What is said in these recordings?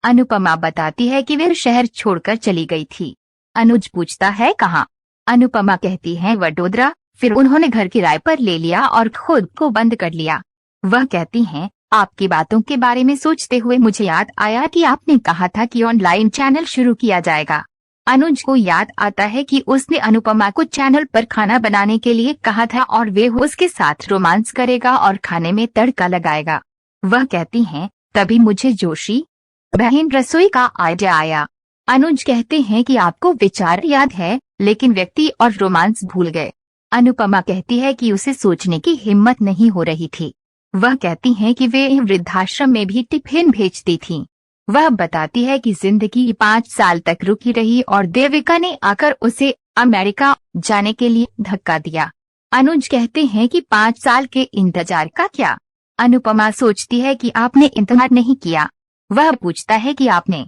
अनुपमा बताती है कि वह शहर छोड़कर चली गई थी। अनुज पूछता है कहाँ। अनुपमा कहती है वडोदरा। फिर उन्होंने घर किराए पर ले लिया और खुद को बंद कर लिया। वह कहती हैं, आपकी बातों के बारे में सोचते हुए मुझे याद आया कि आपने कहा था कि ऑनलाइन चैनल शुरू किया जाएगा। अनुज को याद आता है कि उसने अनुपमा को चैनल पर खाना बनाने के लिए कहा था और वे उसके साथ रोमांस करेगा और खाने में तड़का लगाएगा। वह कहती हैं, तभी मुझे जोशी बहन रसोई का आइडिया आया। अनुज कहते हैं कि आपको विचार याद है लेकिन व्यक्ति और रोमांस भूल गए। अनुपमा कहती है कि उसे सोचने की हिम्मत नहीं हो रही थी। वह कहती हैं कि वे वृद्धाश्रम में भी टिफिन भेजती थीं। वह बताती है कि जिंदगी 5 साल तक रुकी रही और देविका ने आकर उसे अमेरिका जाने के लिए धक्का दिया। अनुज कहते हैं कि 5 साल के इंतजार का क्या। अनुपमा सोचती है कि आपने इंतजार नहीं किया। वह पूछता है कि आपने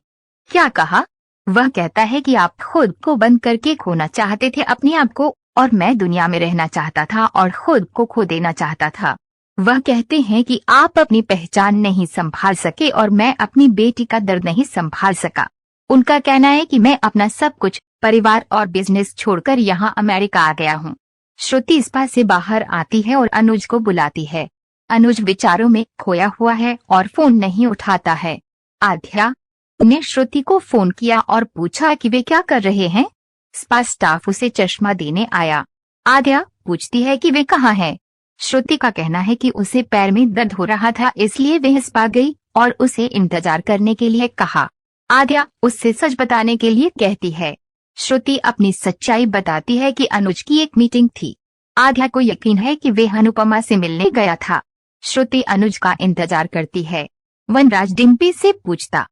क्या कहा। वह कहता है कि आप खुद को बंद करके खोना चाहते थे अपने आप को, और मैं दुनिया में रहना चाहता था और खुद को खो देना चाहता था। वह कहते हैं कि आप अपनी पहचान नहीं संभाल सके और मैं अपनी बेटी का दर्द नहीं संभाल सका। उनका कहना है कि मैं अपना सब कुछ, परिवार और बिजनेस छोड़कर यहाँ अमेरिका आ गया हूँ। श्रुति स्पा से बाहर आती है और अनुज को बुलाती है। अनुज विचारों में खोया हुआ है और फोन नहीं उठाता है। आध्या ने श्रुति को फोन किया और पूछा कि वे क्या कर रहे हैं। स्पा स्टाफ उसे चश्मा देने आया। आध्या पूछती है कि वे कहाँ हैं। श्रुति का कहना है कि उसे पैर में दर्द हो रहा था इसलिए वह स्पा गई और उसे इंतजार करने के लिए कहा। आध्या उससे सच बताने के लिए कहती है। श्रुति अपनी सच्चाई बताती है कि अनुज की एक मीटिंग थी। आध्या को यकीन है कि वे अनुपमा से मिलने गया था। श्रुति अनुज का इंतजार करती है। वनराज डिम्पी से पूछता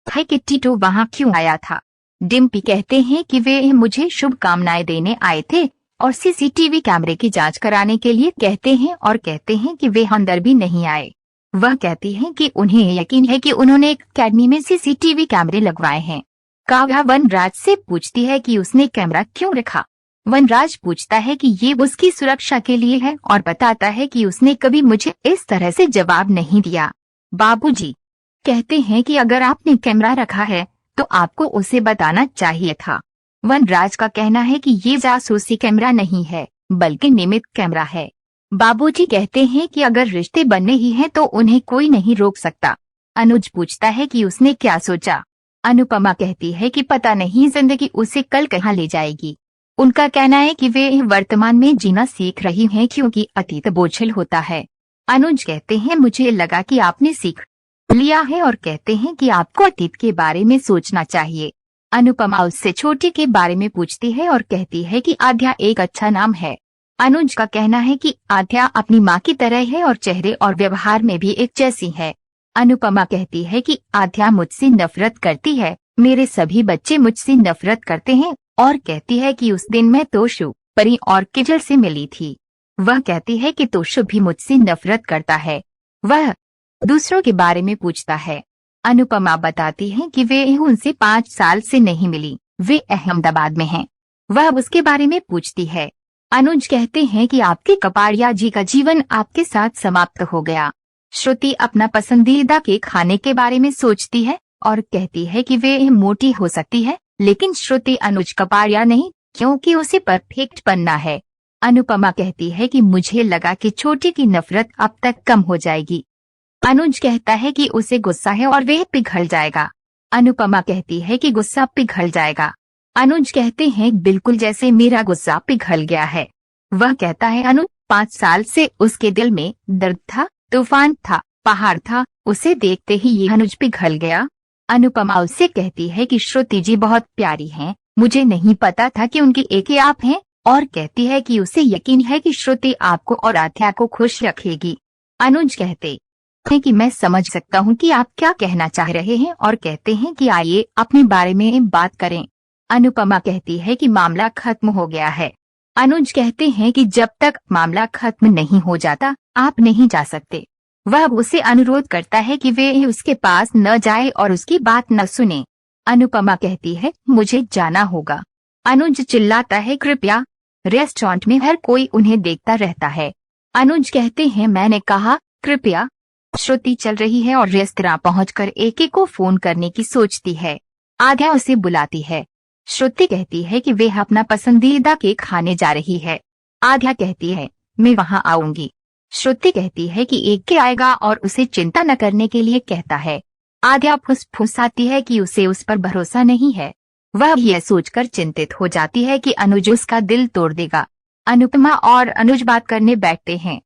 है कि टीटू वहाँ क्यों आया था। डिम्पी कहते हैं कि वे मुझे शुभकामनाएं देने आए थे और सीसीटीवी कैमरे की जांच कराने के लिए कहते हैं और कहते हैं कि वे अंदर भी नहीं आए। वह कहती हैं कि उन्हें यकीन है कि उन्होंने एक अकेडमी में सीसीटीवी कैमरे लगवाए हैं। काव्या वनराज से पूछती है कि उसने कैमरा क्यों रखा। वनराज पूछता है कि ये उसकी सुरक्षा के लिए है और बताता है कि उसने कभी मुझे इस तरह से जवाब नहीं दिया। बाबूजी कहते हैं कि अगर आपने कैमरा रखा है तो आपको उसे बताना चाहिए था। वनराज का कहना है कि ये जासूसी कैमरा नहीं है बल्कि नियमित कैमरा है। बाबूजी कहते हैं कि अगर रिश्ते बनने ही हैं तो उन्हें कोई नहीं रोक सकता। अनुज पूछता है कि उसने क्या सोचा। अनुपमा कहती है कि पता नहीं जिंदगी उसे कल कहाँ ले जाएगी। उनका कहना है कि वे वर्तमान में जीना सीख रही हैं क्योंकि अतीत बोझिल होता है। अनुज कहते हैं मुझे लगा कि आपने सीख लिया है और कहते हैं कि आपको अतीत के बारे में सोचना चाहिए। अनुपमा उससे छोटी के बारे में पूछती है और कहती है कि आध्या एक अच्छा नाम है। अनुज का कहना है कि आध्या अपनी माँ की तरह है और चेहरे और व्यवहार में भी एक जैसी है। अनुपमा कहती है कि आध्या मुझसे नफरत करती है, मेरे सभी बच्चे मुझसे नफरत करते हैं, और कहती है कि उस दिन मैं तोशु, परी और किजल से मिली थी। वह कहती है कि तोशु भी मुझसे नफरत करता है। वह दूसरों के बारे में पूछता है। अनुपमा बताती है कि वे उनसे 5 साल से नहीं मिली, वे अहमदाबाद में हैं। वह उसके बारे में पूछती है। अनुज कहते हैं कि आपके कपाड़िया जी का जीवन आपके साथ समाप्त हो गया। श्रुति अपना पसंदीदा के खाने के बारे में सोचती है और कहती है कि वे मोटी हो सकती है लेकिन श्रुति अनुज कपाड़िया नहीं क्योंकि उसे परफेक्ट बनना है। अनुपमा कहती है कि मुझे लगा कि छोटी की नफरत अब तक कम हो जाएगी। अनुज कहता है कि उसे गुस्सा है और वह पिघल जाएगा। अनुपमा कहती है कि गुस्सा पिघल जाएगा। अनुज कहते हैं बिल्कुल जैसे मेरा गुस्सा पिघल गया है। वह कहता है अनुज 5 साल से उसके दिल में दर्द था, तूफान था, पहाड़ था, उसे देखते ही ये अनुज पिघल गया। अनुपमा उससे कहती है कि श्रुति जी बहुत प्यारी हैं, मुझे नहीं पता था कि उनकी एक ही आप हैं, और कहती है कि उसे यकीन है कि श्रुति आपको और आध्या को खुश रखेगी। अनुज कहते हैं कि मैं समझ सकता हूँ कि आप क्या कहना चाह रहे हैं और कहते हैं कि आइए अपने बारे में बात करें। अनुपमा कहती है कि मामला खत्म हो गया है। अनुज कहते हैं कि जब तक मामला खत्म नहीं हो जाता आप नहीं जा सकते। वह उसे अनुरोध करता है कि वे उसके पास न जाए और उसकी बात न सुने। अनुपमा कहती है मुझे जाना होगा। अनुज चिल्लाता है कृपया। रेस्टोरेंट में हर कोई उन्हें देखता रहता है। अनुज कहते हैं मैंने कहा कृपया। श्रुति चल रही है और रेस्तरां पहुंचकर एके को फोन करने की सोचती है। आद्या उसे बुलाती है। श्रुति कहती है कि वे अपना पसंदीदा केक खाने जा रही है। आद्या कहती है, मैं वहां आऊंगी। श्रुति कहती है कि एके आएगा और उसे चिंता न करने के लिए कहता है। आद्या फुसफुसाती है कि उसे उस पर भरोसा नहीं है। वह यह सोचकर चिंतित हो जाती है कि अनुज उसका दिल तोड़ देगा। अनुपमा और अनुज बात करने बैठते हैं।